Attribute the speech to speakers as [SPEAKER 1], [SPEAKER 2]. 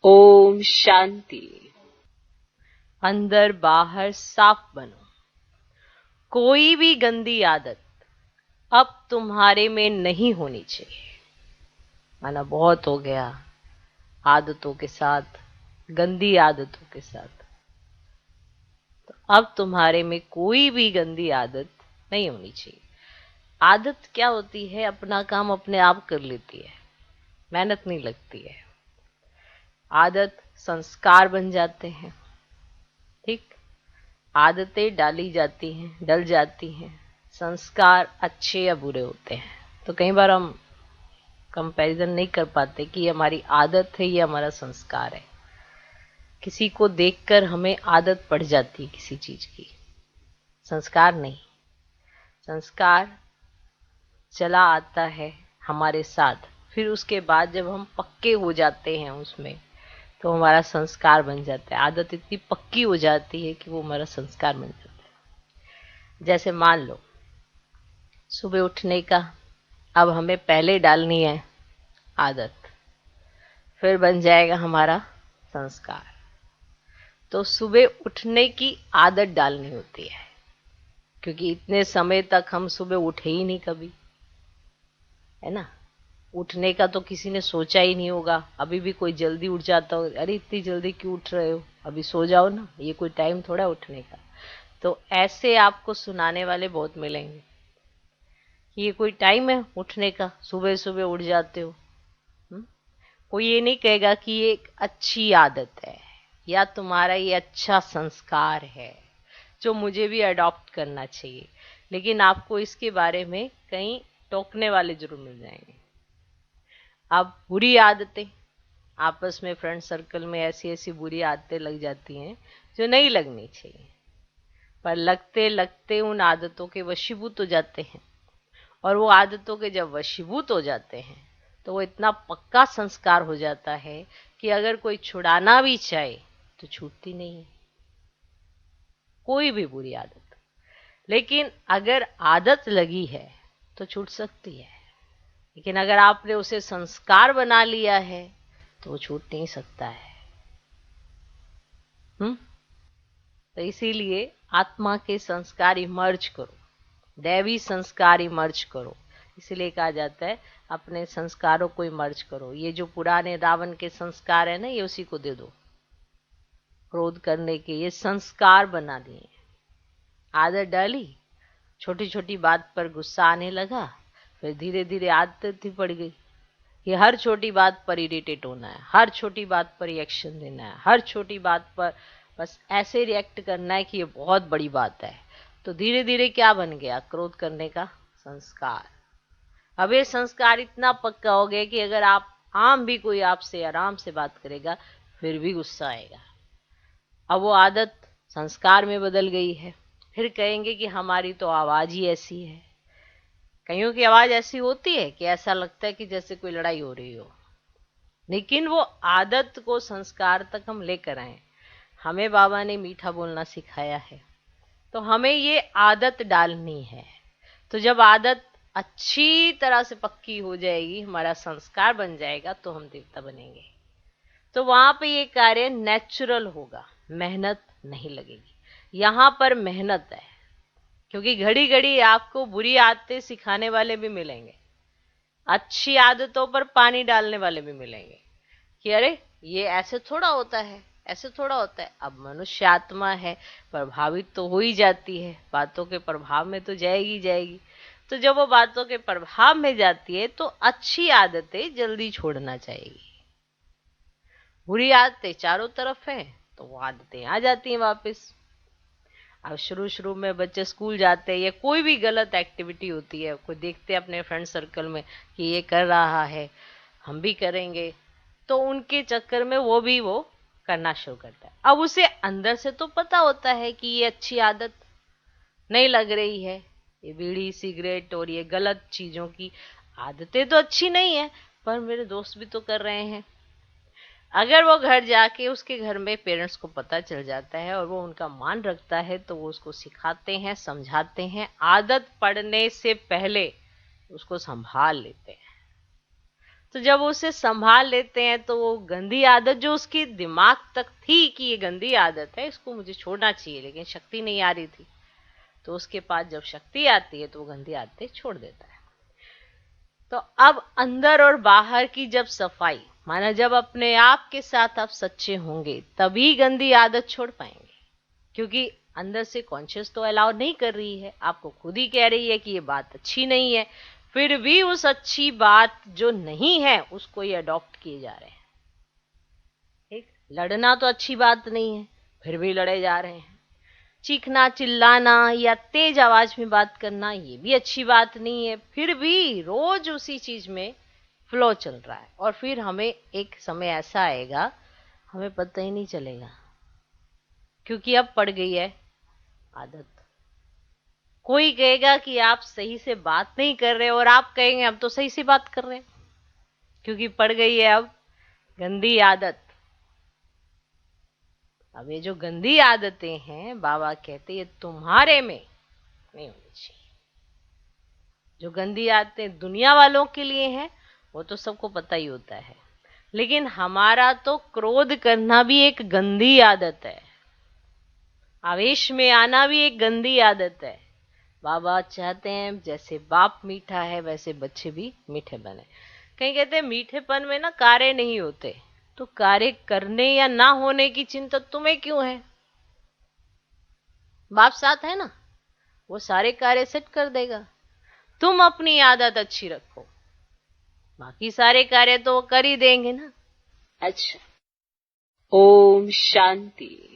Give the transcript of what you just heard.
[SPEAKER 1] ओम शांति। अंदर बाहर साफ बनो। कोई भी गंदी आदत अब तुम्हारे में नहीं होनी चाहिए। माना बहुत हो गया आदतों के साथ, गंदी आदतों के साथ। तो अब तुम्हारे में कोई भी गंदी आदत नहीं होनी चाहिए। आदत क्या होती है? अपना काम अपने आप कर लेती है, मेहनत नहीं लगती है। आदत संस्कार बन जाते हैं। ठीक, आदतें डाली जाती हैं, डल जाती हैं। संस्कार अच्छे या बुरे होते हैं। तो कई बार हम कंपैरिजन नहीं कर पाते कि ये हमारी आदत है, ये हमारा संस्कार है। किसी को देखकर हमें आदत पड़ जाती है किसी चीज की, संस्कार नहीं। संस्कार चला आता है हमारे साथ, फिर उसके बाद जब हम पक्के हो जाते हैं उसमें, तो हमारा संस्कार बन जाता है। आदत इतनी पक्की हो जाती है कि वो हमारा संस्कार बन जाता है। जैसे मान लो सुबह उठने का, अब हमें पहले डालनी है आदत, फिर बन जाएगा हमारा संस्कार। तो सुबह उठने की आदत डालनी होती है, क्योंकि इतने समय तक हम सुबह उठे ही नहीं कभी, है ना। उठने का तो किसी ने सोचा ही नहीं होगा। अभी भी कोई जल्दी उठ जाता हो, अरे इतनी जल्दी क्यों उठ रहे हो, अभी सो जाओ ना, ये कोई टाइम थोड़ा उठने का। तो ऐसे आपको सुनाने वाले बहुत मिलेंगे कि ये कोई टाइम है उठने का, सुबह सुबह उठ जाते हो। कोई ये नहीं कहेगा कि ये एक अच्छी आदत है या तुम्हारा ये अच्छा संस्कार है जो मुझे भी अडॉप्ट करना चाहिए। लेकिन आपको इसके बारे में कहीं टोकने वाले जरूर मिल जाएंगे। अब बुरी आदतें, आपस में फ्रेंड सर्कल में ऐसी ऐसी बुरी आदतें लग जाती हैं जो नहीं लगनी चाहिए, पर लगते लगते उन आदतों के वशीभूत हो जाते हैं। और वो आदतों के जब वशीभूत हो जाते हैं तो वो इतना पक्का संस्कार हो जाता है कि अगर कोई छुड़ाना भी चाहे तो छूटती नहीं है कोई भी बुरी आदत। लेकिन अगर आदत लगी है तो छूट सकती है, लेकिन अगर आपने उसे संस्कार बना लिया है तो वो छूट नहीं सकता है। तो इसीलिए आत्मा के संस्कार इमर्ज करो, दैवी संस्कार इमर्ज करो। इसीलिए कहा जाता है अपने संस्कारों को इमर्ज करो। ये जो पुराने रावण के संस्कार है ना, ये उसी को दे दो। क्रोध करने के ये संस्कार बना दिए। आदत डाली, छोटी छोटी बात पर गुस्सा आने लगा, फिर धीरे धीरे आदत ही पड़ गई। ये हर छोटी बात पर इरिटेट होना है, हर छोटी बात पर रिएक्शन देना है, हर छोटी बात पर बस ऐसे रिएक्ट करना है कि ये बहुत बड़ी बात है। तो धीरे धीरे क्या बन गया? क्रोध करने का संस्कार। अब ये संस्कार इतना पक्का हो गया कि अगर आप आम भी कोई आपसे आराम से बात करेगा फिर भी गुस्सा आएगा। अब वो आदत संस्कार में बदल गई है। फिर कहेंगे कि हमारी तो आवाज ही ऐसी है। कईयों की आवाज ऐसी होती है कि ऐसा लगता है कि जैसे कोई लड़ाई हो रही हो, लेकिन वो आदत को संस्कार तक हम लेकर आए। हमें बाबा ने मीठा बोलना सिखाया है, तो हमें ये आदत डालनी है। तो जब आदत अच्छी तरह से पक्की हो जाएगी, हमारा संस्कार बन जाएगा, तो हम देवता बनेंगे। तो वहां पे ये कार्य नेचुरल होगा, मेहनत नहीं लगेगी। यहां पर मेहनत है, क्योंकि घड़ी घड़ी आपको बुरी आदतें सिखाने वाले भी मिलेंगे, अच्छी आदतों पर पानी डालने वाले भी मिलेंगे कि अरे ये ऐसे थोड़ा होता है, ऐसे थोड़ा होता है। अब मनुष्य आत्मा है, प्रभावित तो हो ही जाती है, बातों के प्रभाव में तो जाएगी जाएगी। तो जब वो बातों के प्रभाव में जाती है तो अच्छी आदतें जल्दी छोड़ना चाहिए। बुरी आदतें चारों तरफ है तो वो आदतें आ जाती हैं वापस। अब शुरू शुरू में बच्चे स्कूल जाते हैं या कोई भी गलत एक्टिविटी होती है, कोई देखते हैं अपने फ्रेंड सर्कल में कि ये कर रहा है, हम भी करेंगे, तो उनके चक्कर में वो करना शुरू करता है। अब उसे अंदर से तो पता होता है कि ये अच्छी आदत नहीं लग रही है, ये बीड़ी सिगरेट और ये गलत चीजों की आदतें तो अच्छी नहीं है, पर मेरे दोस्त भी तो कर रहे हैं। अगर वो घर जाके उसके घर में पेरेंट्स को पता चल जाता है और वो उनका मान रखता है, तो वो उसको सिखाते हैं, समझाते हैं, आदत पड़ने से पहले उसको संभाल लेते हैं। तो जब उसे संभाल लेते हैं तो वो गंदी आदत जो उसकी दिमाग तक थी कि ये गंदी आदत है, इसको मुझे छोड़ना चाहिए, लेकिन शक्ति नहीं आ रही थी, तो उसके पास जब शक्ति आती है तो वो गंदी आदतें छोड़ देता है। तो अब अंदर और बाहर की जब सफाई, माना जब अपने आप के साथ आप सच्चे होंगे तभी गंदी आदत छोड़ पाएंगे, क्योंकि अंदर से कॉन्शियस तो अलाउ नहीं कर रही है, आपको खुद ही कह रही है कि ये बात अच्छी नहीं है, फिर भी उस अच्छी बात जो नहीं है उसको ये अडॉप्ट किए जा रहे हैं। ठीक, लड़ना तो अच्छी बात नहीं है, फिर भी लड़े जा रहे हैं। चीखना, चिल्लाना या तेज आवाज में बात करना ये भी अच्छी बात नहीं है, फिर भी रोज उसी चीज में फ्लो चल रहा है। और फिर हमें एक समय ऐसा आएगा हमें पता ही नहीं चलेगा, क्योंकि अब पड़ गई है आदत। कोई कहेगा कि आप सही से बात नहीं कर रहे, और आप कहेंगे हम तो सही से बात कर रहे हैं, क्योंकि पड़ गई है अब गंदी आदत। अब ये जो गंदी आदतें हैं, बाबा कहते ये तुम्हारे में नहीं होनी चाहिए। जो गंदी आदतें दुनिया वालों के लिए हैं वो तो सबको पता ही होता है, लेकिन हमारा तो क्रोध करना भी एक गंदी आदत है, आवेश में आना भी एक गंदी आदत है। बाबा चाहते हैं जैसे बाप मीठा है वैसे बच्चे भी मीठे बने। कहीं कहते हैं मीठेपन में ना कार्य नहीं होते, तो कार्य करने या ना होने की चिंता तुम्हें क्यों है? बाप साथ है ना, वो सारे कार्य सेट कर देगा। तुम अपनी आदत अच्छी रखो, बाकी सारे कार्य तो वो कर ही देंगे ना। अच्छा, ओम शांति।